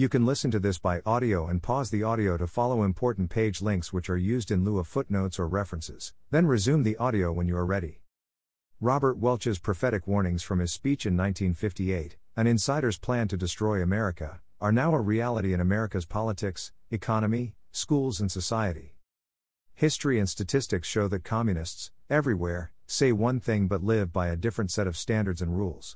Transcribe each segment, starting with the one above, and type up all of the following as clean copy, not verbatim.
You can listen to this by audio and pause the audio to follow important page links which are used in lieu of footnotes or references, then resume the audio when you are ready. Robert Welch's prophetic warnings from his speech in 1958, "An insider's plan to destroy America," are now a reality in America's politics, economy, schools and society. History and statistics show that communists, everywhere, say one thing but live by a different set of standards and rules.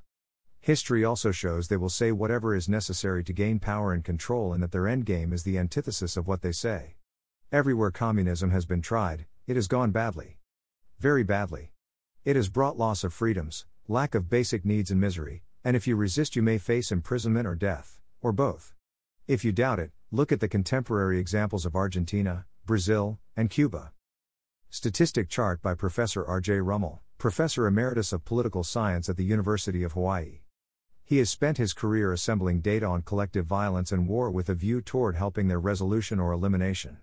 History also shows they will say whatever is necessary to gain power and control, and that their endgame is the antithesis of what they say. Everywhere communism has been tried, it has gone badly. Very badly. It has brought loss of freedoms, lack of basic needs and misery, and if you resist you may face imprisonment or death, or both. If you doubt it, look at the contemporary examples of Argentina, Brazil, and Cuba. Statistic chart by Professor R.J. Rummel, Professor Emeritus of Political Science at the University of Hawaii. He has spent his career assembling data on collective violence and war with a view toward helping their resolution or elimination.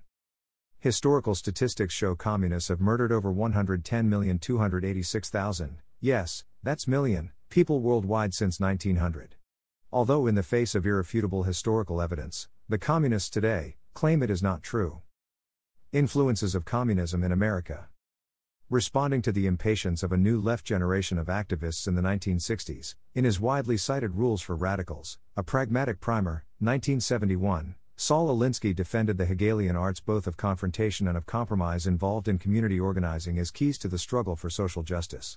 Historical statistics show communists have murdered over 110,286,000, yes, that's million, people worldwide since 1900. Although in the face of irrefutable historical evidence, the communists today claim it is not true. Influences of communism in America. Responding to the impatience of a new left generation of activists in the 1960s, in his widely cited Rules for Radicals, A Pragmatic Primer, 1971, Saul Alinsky defended the Hegelian arts both of confrontation and of compromise involved in community organizing as keys to the struggle for social justice.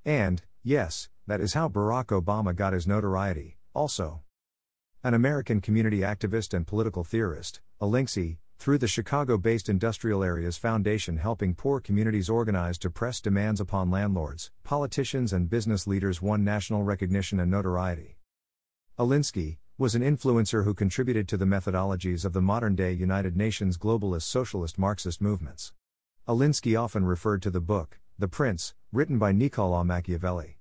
And, yes, that is how Barack Obama got his notoriety, also. An American community activist and political theorist, Alinsky, through the Chicago-based Industrial Areas Foundation helping poor communities organize to press demands upon landlords, politicians and business leaders won national recognition and notoriety. Alinsky was an influencer who contributed to the methodologies of the modern-day United Nations Globalist-Socialist-Marxist movements. Alinsky often referred to the book, The Prince, written by Niccolò Machiavelli.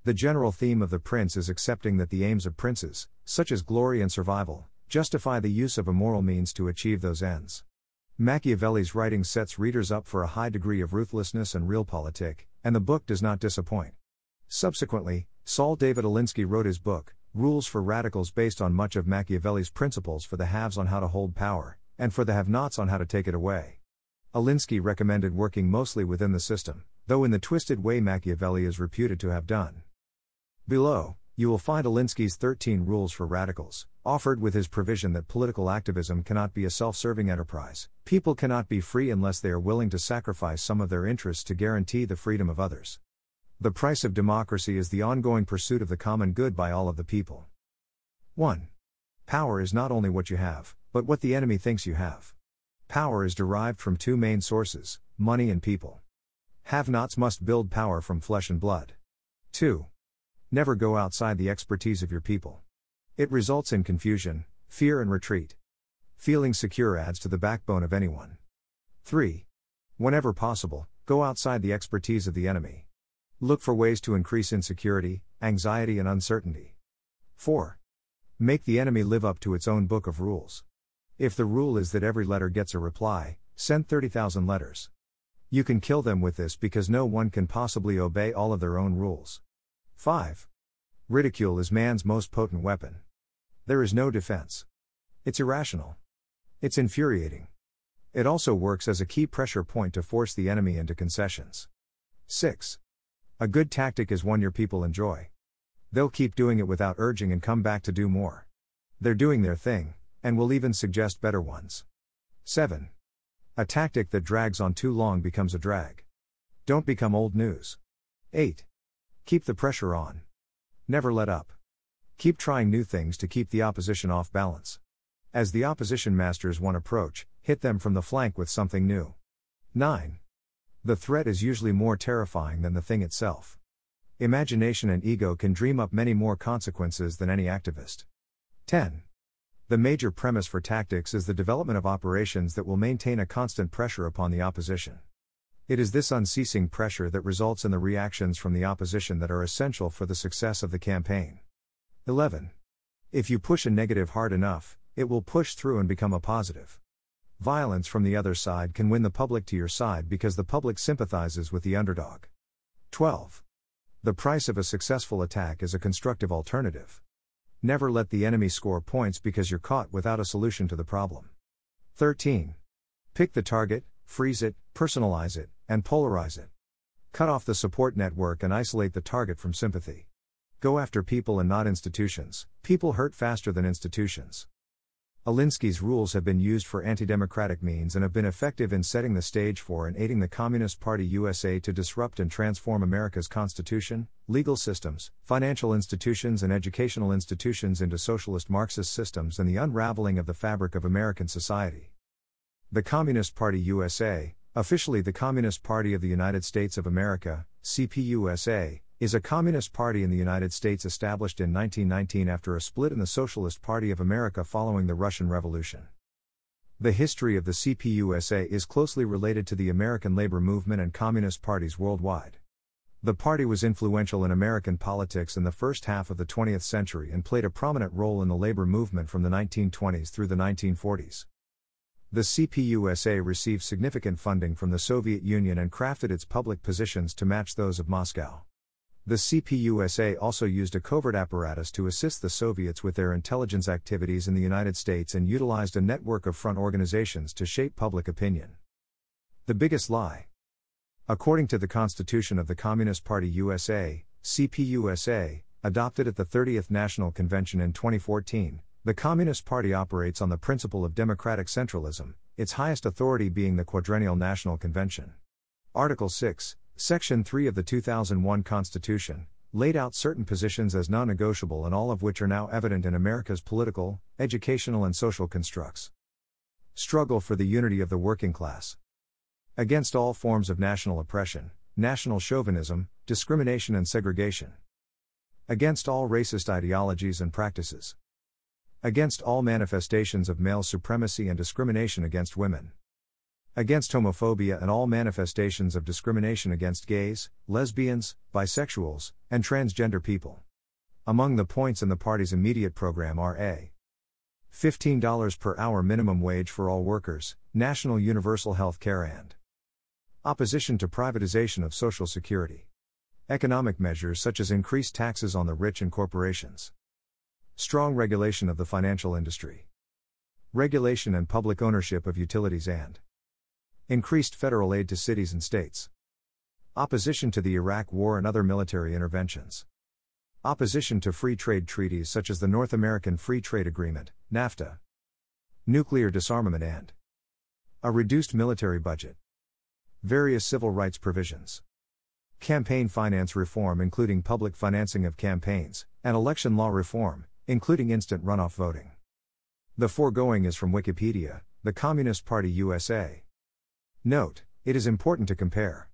The general theme of The Prince is accepting that the aims of princes, such as glory and survival, justify the use of immoral means to achieve those ends. Machiavelli's writing sets readers up for a high degree of ruthlessness and realpolitik, and the book does not disappoint. Subsequently, Saul David Alinsky wrote his book, Rules for Radicals, based on much of Machiavelli's principles for the haves on how to hold power, and for the have-nots on how to take it away. Alinsky recommended working mostly within the system, though in the twisted way Machiavelli is reputed to have done. Below, you will find Alinsky's 13 Rules for Radicals, offered with his provision that political activism cannot be a self-serving enterprise. People cannot be free unless they are willing to sacrifice some of their interests to guarantee the freedom of others. The price of democracy is the ongoing pursuit of the common good by all of the people. 1. Power is not only what you have, but what the enemy thinks you have. Power is derived from two main sources, money and people. Have-nots must build power from flesh and blood. 2. Never go outside the expertise of your people. It results in confusion, fear and retreat. Feeling secure adds to the backbone of anyone. 3. Whenever possible, go outside the expertise of the enemy. Look for ways to increase insecurity, anxiety and uncertainty. 4. Make the enemy live up to its own book of rules. If the rule is that every letter gets a reply, send 30,000 letters. You can kill them with this because no one can possibly obey all of their own rules. 5. Ridicule is man's most potent weapon. There is no defense. It's irrational. It's infuriating. It also works as a key pressure point to force the enemy into concessions. 6. A good tactic is one your people enjoy. They'll keep doing it without urging and come back to do more. They're doing their thing, and will even suggest better ones. 7. A tactic that drags on too long becomes a drag. Don't become old news. 8. Keep the pressure on. Never let up. Keep trying new things to keep the opposition off balance. As the opposition masters one approach, hit them from the flank with something new. 9. The threat is usually more terrifying than the thing itself. Imagination and ego can dream up many more consequences than any activist. 10. The major premise for tactics is the development of operations that will maintain a constant pressure upon the opposition. It is this unceasing pressure that results in the reactions from the opposition that are essential for the success of the campaign. 11. If you push a negative hard enough, it will push through and become a positive. Violence from the other side can win the public to your side because the public sympathizes with the underdog. 12. The price of a successful attack is a constructive alternative. Never let the enemy score points because you're caught without a solution to the problem. 13. Pick the target, freeze it, personalize it, and polarize it. Cut off the support network and isolate the target from sympathy. Go after people and not institutions. People hurt faster than institutions. Alinsky's rules have been used for anti-democratic means and have been effective in setting the stage for and aiding the Communist Party USA to disrupt and transform America's constitution, legal systems, financial institutions and educational institutions into socialist Marxist systems and the unraveling of the fabric of American society. The Communist Party USA, officially the Communist Party of the United States of America, CPUSA, is a communist party in the United States established in 1919 after a split in the Socialist Party of America following the Russian Revolution. The history of the CPUSA is closely related to the American labor movement and communist parties worldwide. The party was influential in American politics in the first half of the 20th century and played a prominent role in the labor movement from the 1920s through the 1940s. The CPUSA received significant funding from the Soviet Union and crafted its public positions to match those of Moscow. The CPUSA also used a covert apparatus to assist the Soviets with their intelligence activities in the United States and utilized a network of front organizations to shape public opinion. The biggest lie. According to the Constitution of the Communist Party USA, CPUSA, adopted at the 30th National Convention in 2014, the Communist Party operates on the principle of democratic centralism, its highest authority being the Quadrennial National Convention. Article 6, Section 3 of the 2001 Constitution, laid out certain positions as non-negotiable and all of which are now evident in America's political, educational and social constructs. Struggle for the unity of the working class. Against all forms of national oppression, national chauvinism, discrimination and segregation. Against all racist ideologies and practices. Against all manifestations of male supremacy and discrimination against women. Against homophobia and all manifestations of discrimination against gays, lesbians, bisexuals, and transgender people. Among the points in the party's immediate program are a $15 per hour minimum wage for all workers, national universal health care and opposition to privatization of Social Security. Economic measures such as increased taxes on the rich and corporations. Strong regulation of the financial industry. Regulation and public ownership of utilities and increased federal aid to cities and states. Opposition to the Iraq War and other military interventions. Opposition to free trade treaties such as the North American Free Trade Agreement, NAFTA. Nuclear disarmament and a reduced military budget. Various civil rights provisions. Campaign finance reform including public financing of campaigns, and election law reform, including instant runoff voting. The foregoing is from Wikipedia, the Communist Party USA. Note, it is important to compare.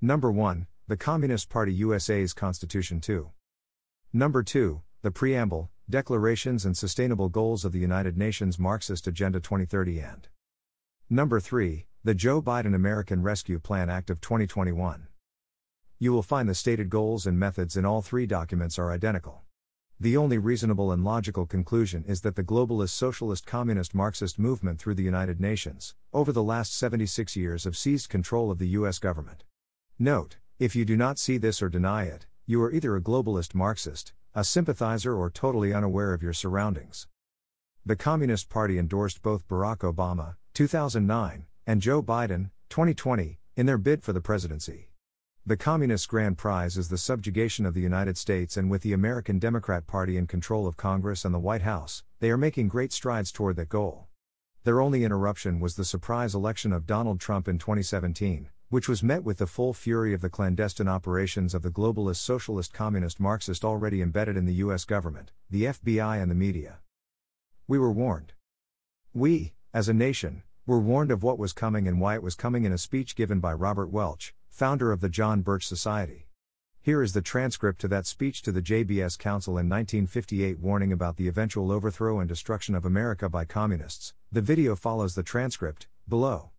Number 1, the Communist Party USA's Constitution. 2. Number 2, the Preamble, Declarations and Sustainable Goals of the United Nations Marxist Agenda 2030 and Number 3, the Joe Biden American Rescue Plan Act of 2021. You will find the stated goals and methods in all three documents are identical. The only reasonable and logical conclusion is that the Globalist-Socialist-Communist-Marxist movement through the United Nations, over the last 76 years have seized control of the U.S. government. Note, if you do not see this or deny it, you are either a globalist Marxist, a sympathizer or totally unaware of your surroundings. The Communist Party endorsed both Barack Obama, 2009, and Joe Biden, 2020, in their bid for the presidency. The Communists' grand prize is the subjugation of the United States, and with the American Democrat Party in control of Congress and the White House, they are making great strides toward that goal. Their only interruption was the surprise election of Donald Trump in 2017, which was met with the full fury of the clandestine operations of the Globalist-Socialist-Communist-Marxist already embedded in the U.S. government, the FBI and the media. We were warned. We, as a nation, were warned of what was coming and why it was coming in a speech given by Robert Welch, founder of the John Birch Society. Here is the transcript to that speech to the JBS Council in 1958 warning about the eventual overthrow and destruction of America by communists. The video follows the transcript, below.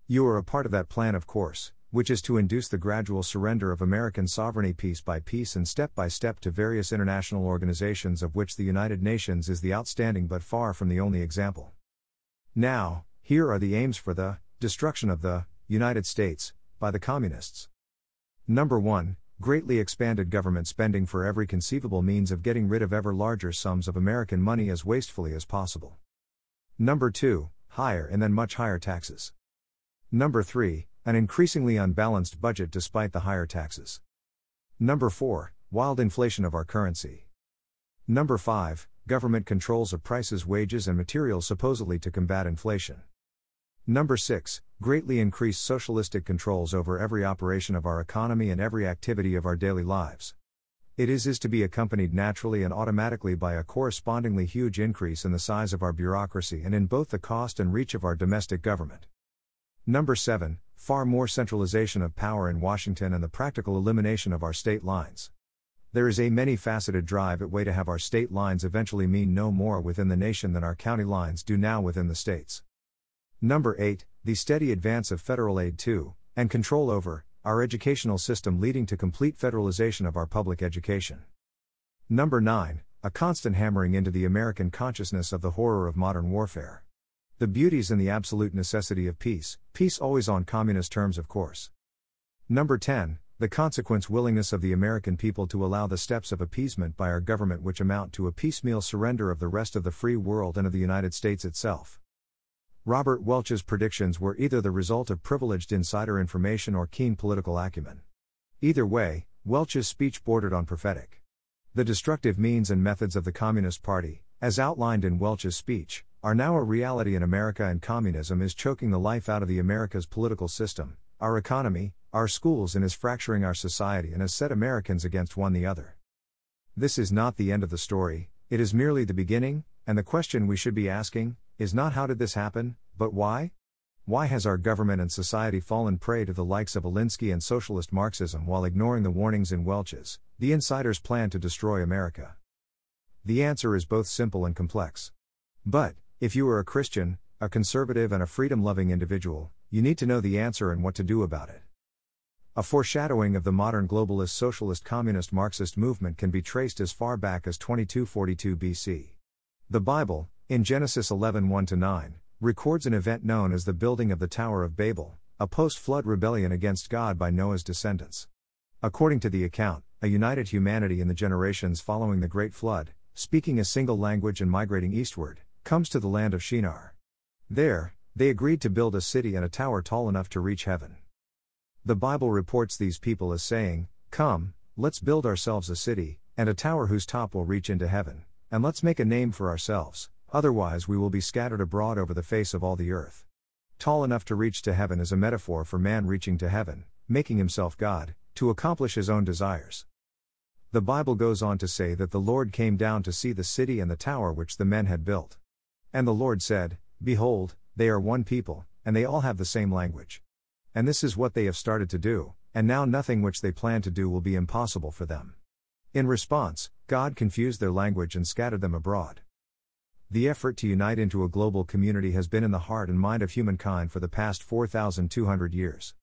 You are a part of that plan, of course, which is to induce the gradual surrender of American sovereignty piece by piece and step by step to various international organizations, of which the United Nations is the outstanding but far from the only example. Now, here are the aims for the destruction of the United States by the communists. Number 1, greatly expanded government spending for every conceivable means of getting rid of ever larger sums of American money as wastefully as possible. Number 2, higher and then much higher taxes. Number 3, an increasingly unbalanced budget despite the higher taxes. Number 4, wild inflation of our currency. Number 5, government controls of prices, wages, and materials supposedly to combat inflation. Number 6, greatly increased socialistic controls over every operation of our economy and every activity of our daily lives. It is to be accompanied naturally and automatically by a correspondingly huge increase in the size of our bureaucracy and in both the cost and reach of our domestic government. Number 7, far more centralization of power in Washington and the practical elimination of our state lines. There is a many-faceted drive at way to have our state lines eventually mean no more within the nation than our county lines do now within the states. Number 8, the steady advance of federal aid to, and control over, our educational system leading to complete federalization of our public education. Number 9, a constant hammering into the American consciousness of the horror of modern warfare. The beauties and the absolute necessity of peace always on communist terms of course. Number 10, the consequent willingness of the American people to allow the steps of appeasement by our government which amount to a piecemeal surrender of the rest of the free world and of the United States itself. Robert Welch's predictions were either the result of privileged insider information or keen political acumen. Either way, Welch's speech bordered on prophetic. The destructive means and methods of the Communist Party, as outlined in Welch's speech, are now a reality in America, and communism is choking the life out of the America's political system, our economy, our schools, and is fracturing our society and has set Americans against one another. This is not the end of the story, it is merely the beginning, and the question we should be asking is not how did this happen, but why? Why has our government and society fallen prey to the likes of Alinsky and socialist Marxism while ignoring the warnings in Welch's, the insider's plan to destroy America? The answer is both simple and complex. But, if you are a Christian, a conservative and a freedom-loving individual, you need to know the answer and what to do about it. A foreshadowing of the modern globalist-socialist-communist-Marxist movement can be traced as far back as 2242 BC. The Bible, in Genesis 11:1-9, records an event known as the building of the Tower of Babel, a post-flood rebellion against God by Noah's descendants. According to the account, a united humanity in the generations following the Great Flood, speaking a single language and migrating eastward, comes to the land of Shinar. There, they agreed to build a city and a tower tall enough to reach heaven. The Bible reports these people as saying, "Come, let's build ourselves a city, and a tower whose top will reach into heaven, and let's make a name for ourselves, otherwise we will be scattered abroad over the face of all the earth." Tall enough to reach to heaven is a metaphor for man reaching to heaven, making himself God, to accomplish his own desires. The Bible goes on to say that the Lord came down to see the city and the tower which the men had built. And the Lord said, "Behold, they are one people, and they all have the same language. And this is what they have started to do, and now nothing which they plan to do will be impossible for them." In response, God confused their language and scattered them abroad. The effort to unite into a global community has been in the heart and mind of humankind for the past 4,200 years.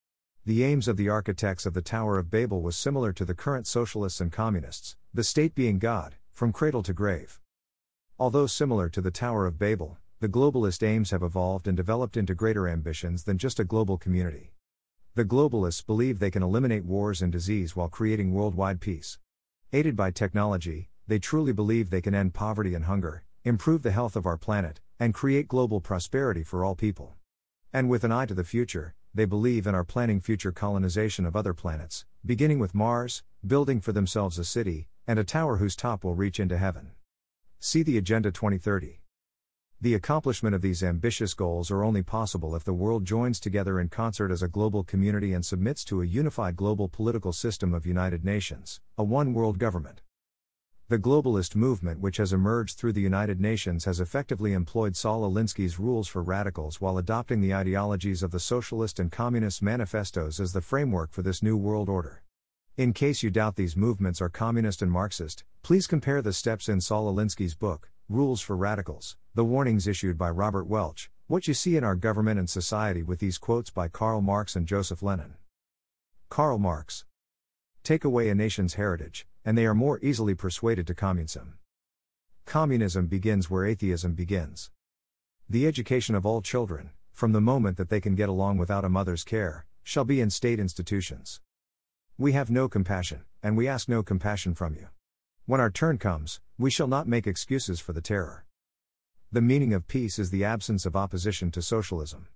The aims of the architects of the Tower of Babel was similar to the current socialists and communists, the state being God, from cradle to grave. Although similar to the Tower of Babel, the globalist aims have evolved and developed into greater ambitions than just a global community. The globalists believe they can eliminate wars and disease while creating worldwide peace. Aided by technology, they truly believe they can end poverty and hunger, improve the health of our planet, and create global prosperity for all people. And with an eye to the future, they believe and are planning future colonization of other planets, beginning with Mars, building for themselves a city, and a tower whose top will reach into heaven. See the Agenda 2030. The accomplishment of these ambitious goals are only possible if the world joins together in concert as a global community and submits to a unified global political system of United Nations, a one-world government. The globalist movement which has emerged through the United Nations has effectively employed Saul Alinsky's rules for radicals while adopting the ideologies of the Socialist and Communist manifestos as the framework for this new world order. In case you doubt these movements are communist and Marxist, please compare the steps in Saul Alinsky's book, Rules for Radicals, the warnings issued by Robert Welch, what you see in our government and society with these quotes by Karl Marx and Joseph Lenin. Karl Marx. Take away a nation's heritage, and they are more easily persuaded to communism. Communism begins where atheism begins. The education of all children, from the moment that they can get along without a mother's care, shall be in state institutions. We have no compassion, and we ask no compassion from you. When our turn comes, we shall not make excuses for the terror. The meaning of peace is the absence of opposition to socialism.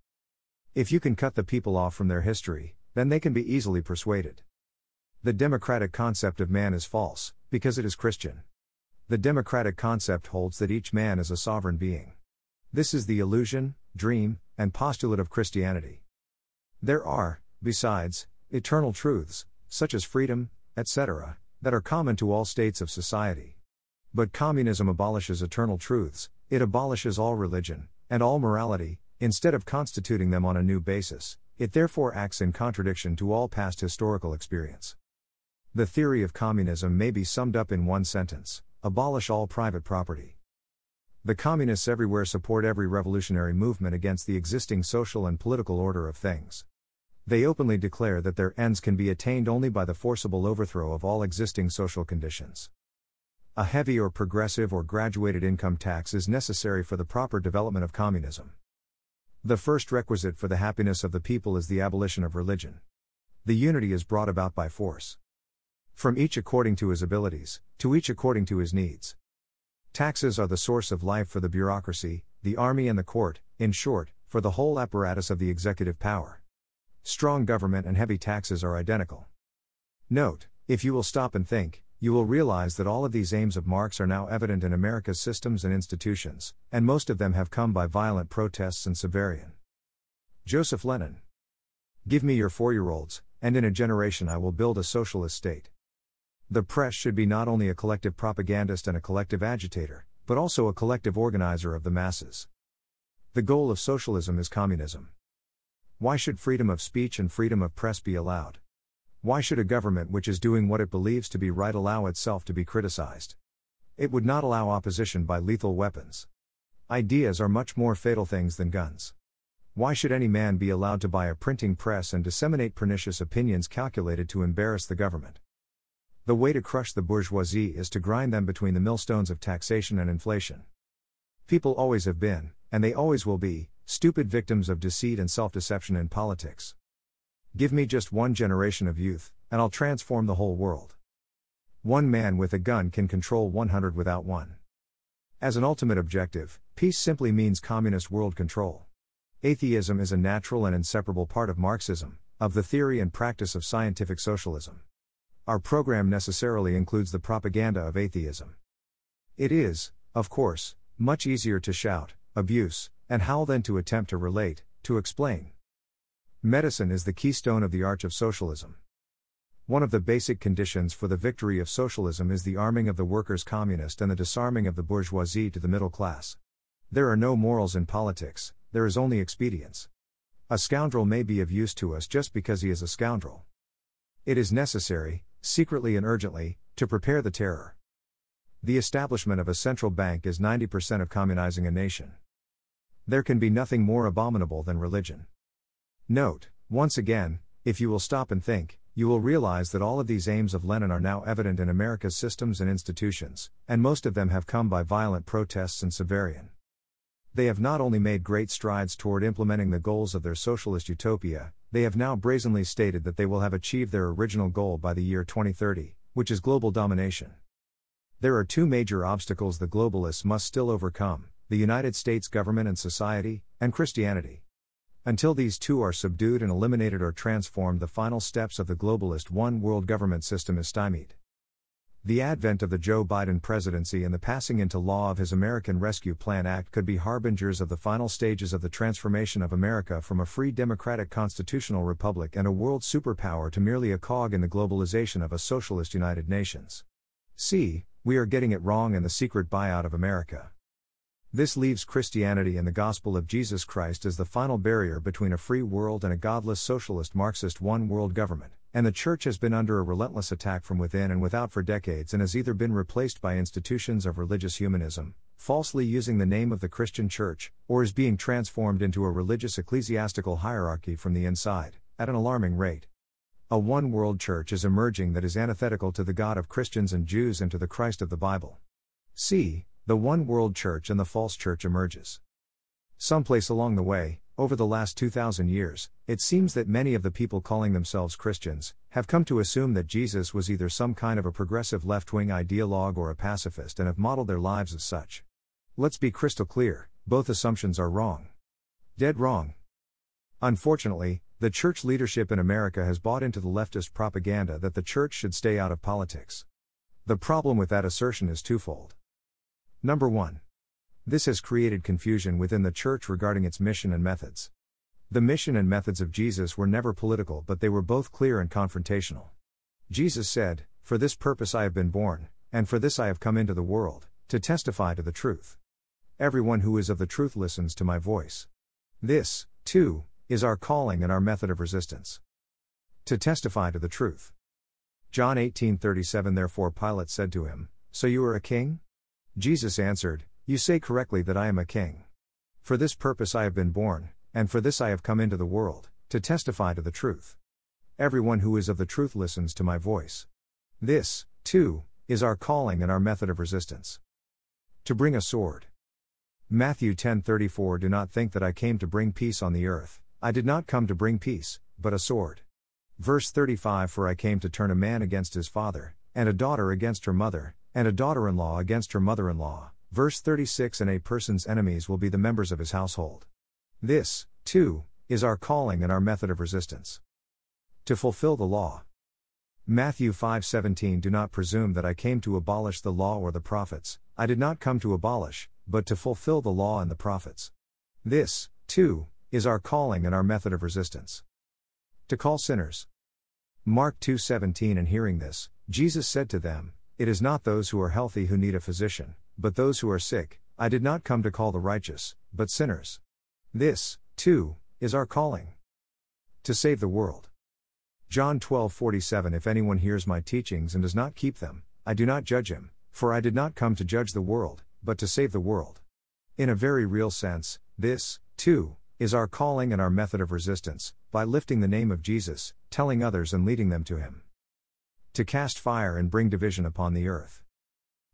If you can cut the people off from their history, then they can be easily persuaded. The democratic concept of man is false, because it is Christian. The democratic concept holds that each man is a sovereign being. This is the illusion, dream, and postulate of Christianity. There are, besides, eternal truths, such as freedom, etc., that are common to all states of society. But communism abolishes eternal truths, it abolishes all religion, and all morality, instead of constituting them on a new basis. It therefore acts in contradiction to all past historical experience. The theory of communism may be summed up in one sentence: abolish all private property. The communists everywhere support every revolutionary movement against the existing social and political order of things. They openly declare that their ends can be attained only by the forcible overthrow of all existing social conditions. A heavy or progressive or graduated income tax is necessary for the proper development of communism. The first requisite for the happiness of the people is the abolition of religion. The unity is brought about by force. From each according to his abilities, to each according to his needs. Taxes are the source of life for the bureaucracy, the army and the court, in short, for the whole apparatus of the executive power. Strong government and heavy taxes are identical. Note, if you will stop and think, you will realize that all of these aims of Marx are now evident in America's systems and institutions, and most of them have come by violent protests and subversion. Joseph Lenin. Give me your 4-year-olds, and in a generation I will build a socialist state. The press should be not only a collective propagandist and a collective agitator, but also a collective organizer of the masses. The goal of socialism is communism. Why should freedom of speech and freedom of press be allowed? Why should a government which is doing what it believes to be right allow itself to be criticized? It would not allow opposition by lethal weapons. Ideas are much more fatal things than guns. Why should any man be allowed to buy a printing press and disseminate pernicious opinions calculated to embarrass the government? The way to crush the bourgeoisie is to grind them between the millstones of taxation and inflation. People always have been, and they always will be, stupid victims of deceit and self-deception in politics. Give me just one generation of youth, and I'll transform the whole world. One man with a gun can control 100 without one. As an ultimate objective, peace simply means communist world control. Atheism is a natural and inseparable part of Marxism, of the theory and practice of scientific socialism. Our program necessarily includes the propaganda of atheism. It is, of course, much easier to shout, abuse, and howl than to attempt to relate, to explain. Medicine is the keystone of the arch of socialism. One of the basic conditions for the victory of socialism is the arming of the workers' communist and the disarming of the bourgeoisie to the middle class. There are no morals in politics, there is only expedience. A scoundrel may be of use to us just because he is a scoundrel. It is necessary, secretly and urgently, to prepare the terror. The establishment of a central bank is 90% of communizing a nation. There can be nothing more abominable than religion. Note, once again, if you will stop and think, you will realize that all of these aims of Lenin are now evident in America's systems and institutions, and most of them have come by violent protests and subversion. They have not only made great strides toward implementing the goals of their socialist utopia, they have now brazenly stated that they will have achieved their original goal by the year 2030, which is global domination. There are two major obstacles the globalists must still overcome: the United States government and society, and Christianity. Until these two are subdued and eliminated or transformed, the final steps of the globalist one-world government system is stymied. The advent of the Joe Biden presidency and the passing into law of his American Rescue Plan Act could be harbingers of the final stages of the transformation of America from a free democratic constitutional republic and a world superpower to merely a cog in the globalization of a socialist United Nations. See, we are getting it wrong in the secret buyout of America. This leaves Christianity and the gospel of Jesus Christ as the final barrier between a free world and a godless socialist Marxist one-world government, and the Church has been under a relentless attack from within and without for decades and has either been replaced by institutions of religious humanism, falsely using the name of the Christian Church, or is being transformed into a religious ecclesiastical hierarchy from the inside, at an alarming rate. A one-world church is emerging that is antithetical to the God of Christians and Jews and to the Christ of the Bible. See, the one-world church and the false church emerges. Someplace along the way, over the last 2,000 years, it seems that many of the people calling themselves Christians have come to assume that Jesus was either some kind of a progressive left-wing ideologue or a pacifist and have modeled their lives as such. Let's be crystal clear, both assumptions are wrong. Dead wrong. Unfortunately, the church leadership in America has bought into the leftist propaganda that the church should stay out of politics. The problem with that assertion is twofold. Number 1. This has created confusion within the church regarding its mission and methods. The mission and methods of Jesus were never political, but they were both clear and confrontational. Jesus said, "For this purpose I have been born, and for this I have come into the world, to testify to the truth. Everyone who is of the truth listens to my voice." This, too, is our calling and our method of resistance. To testify to the truth. John 18:37 Therefore Pilate said to him, "So you are a king?" Jesus answered, "You say correctly that I am a king. For this purpose I have been born, and for this I have come into the world, to testify to the truth. Everyone who is of the truth listens to my voice." This, too, is our calling and our method of resistance. To bring a sword. Matthew 10:34 Do not think that I came to bring peace on the earth. I did not come to bring peace, but a sword. Verse 35 For I came to turn a man against his father, and a daughter against her mother, and a daughter-in-law against her mother-in-law. Verse 36 And a person's enemies will be the members of his household. This, too, is our calling and our method of resistance. To fulfill the law. Matthew 5:17 Do not presume that I came to abolish the law or the prophets. I did not come to abolish, but to fulfill the law and the prophets. This, too, is our calling and our method of resistance. To call sinners. Mark 2:17 And hearing this, Jesus said to them, It is not those who are healthy who need a physician, but those who are sick. I did not come to call the righteous, but sinners. This, too, is our calling. To save the world. John 12:47 If anyone hears my teachings and does not keep them, I do not judge him, for I did not come to judge the world, but to save the world. In a very real sense, this, too, is our calling and our method of resistance, by lifting the name of Jesus, telling others and leading them to him. To cast fire and bring division upon the earth.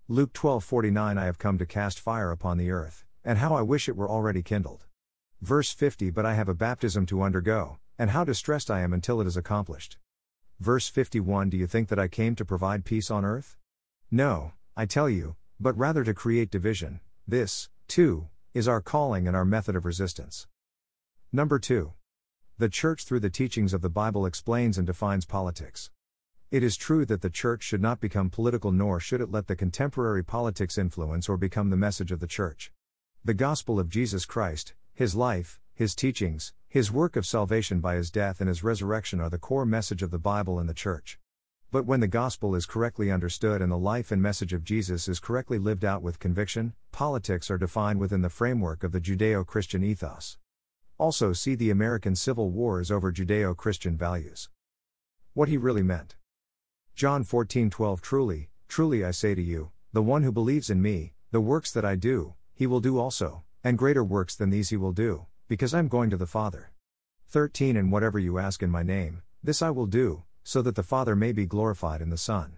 Luke 12:49 I have come to cast fire upon the earth, and how I wish it were already kindled. Verse 50 But I have a baptism to undergo, and how distressed I am until it is accomplished. Verse 51 Do you think that I came to provide peace on earth? No, I tell you, but rather to create division. This, too, is our calling and our method of resistance. Number 2. The Church through the teachings of the Bible explains and defines politics. It is true that the Church should not become political, nor should it let the contemporary politics influence or become the message of the Church. The gospel of Jesus Christ, His life, His teachings, His work of salvation by His death and His resurrection are the core message of the Bible and the Church. But when the gospel is correctly understood and the life and message of Jesus is correctly lived out with conviction, politics are defined within the framework of the Judeo-Christian ethos. Also see the American Civil War is over Judeo-Christian values. What he really meant. John 14:12 Truly, truly I say to you, the one who believes in me, the works that I do, he will do also, and greater works than these he will do, because I am going to the Father. 13 And whatever you ask in my name, this I will do, so that the Father may be glorified in the Son.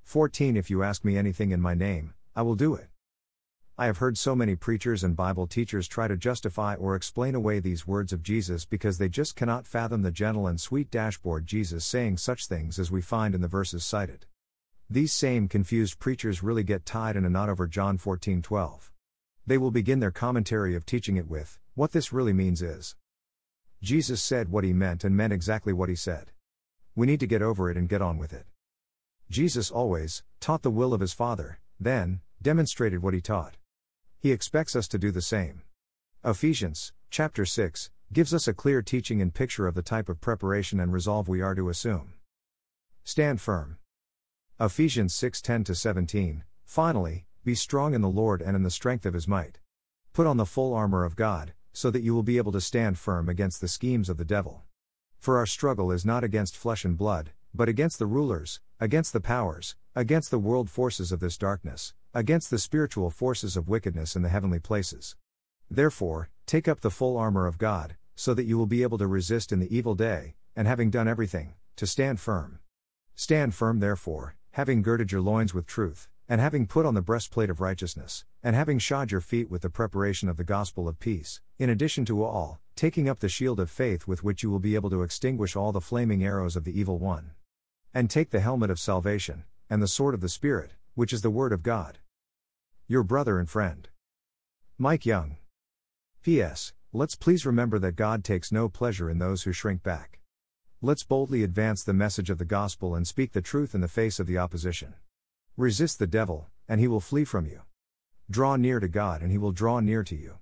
14 If you ask me anything in my name, I will do it. I have heard so many preachers and Bible teachers try to justify or explain away these words of Jesus because they just cannot fathom the gentle and sweet dashboard Jesus saying such things as we find in the verses cited. These same confused preachers really get tied in a knot over John 14:12. They will begin their commentary of teaching it with, what this really means is. Jesus said what he meant and meant exactly what he said. We need to get over it and get on with it. Jesus always taught the will of his Father, then demonstrated what he taught. He expects us to do the same. Ephesians, chapter 6, gives us a clear teaching and picture of the type of preparation and resolve we are to assume. Stand firm. Ephesians 6:10-17, Finally, be strong in the Lord and in the strength of his might. Put on the full armor of God, so that you will be able to stand firm against the schemes of the devil. For our struggle is not against flesh and blood, but against the rulers, against the powers, against the world forces of this darkness, against the spiritual forces of wickedness in the heavenly places. Therefore, take up the full armor of God, so that you will be able to resist in the evil day, and having done everything, to stand firm. Stand firm therefore, having girded your loins with truth, and having put on the breastplate of righteousness, and having shod your feet with the preparation of the gospel of peace, in addition to all, taking up the shield of faith with which you will be able to extinguish all the flaming arrows of the evil one. And take the helmet of salvation, and the sword of the Spirit, which is the Word of God. Your brother and friend, Mike Young. P.S. Let's please remember that God takes no pleasure in those who shrink back. Let's boldly advance the message of the gospel and speak the truth in the face of the opposition. Resist the devil, and he will flee from you. Draw near to God and he will draw near to you.